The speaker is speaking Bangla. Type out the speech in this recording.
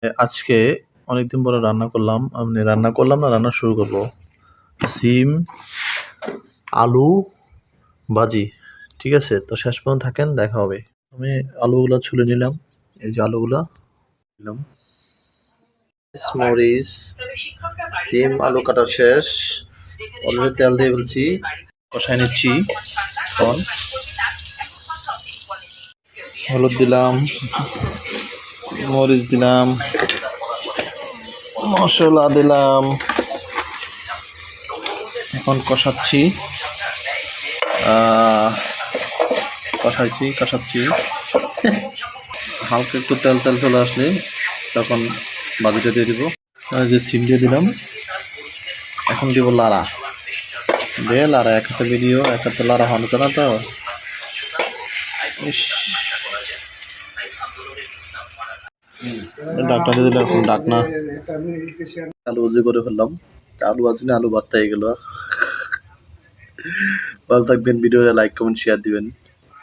আজকে অনেকদিন পরে রান্না করলাম, না রান্না শুরু করব। সিম আলু ভাজি, ঠিক আছে? তো শেষ পর্যন্ত থাকেন, দেখা হবে। আমি আলুগুলা ছুলে নিলাম, এই যে আলুগুলা নিলাম, মরিচ, সিম আলু কাটা শেষ, অলরেডি তেল দিয়ে ফেলছি, কষাই নিচ্ছি। এখন হলুদ দিলাম, মরিচ দিলাম, মশলা দিলাম, এখন কষাচ্ছি, কষাচ্ছি। হালকা একটু তেল তেল চলে আসলে তখন বাজিটা দিয়ে দিব। যে সিম দিয়ে দিলাম, এখন দিব লাড়া। লাড়া এক হাতে ভিডিও, এক হাতে লাড়া হওয়ানো না তো। ডাকনা দিয়ে দিলাম, এখন ডাকনা। আলু ভাজি করে ফেললাম, আলু ভাজি না আলু ভর্তা হয়ে গেল। ভালো থাকবেন, ভিডিওটা লাইক কমেন্ট শেয়ার দিবেন।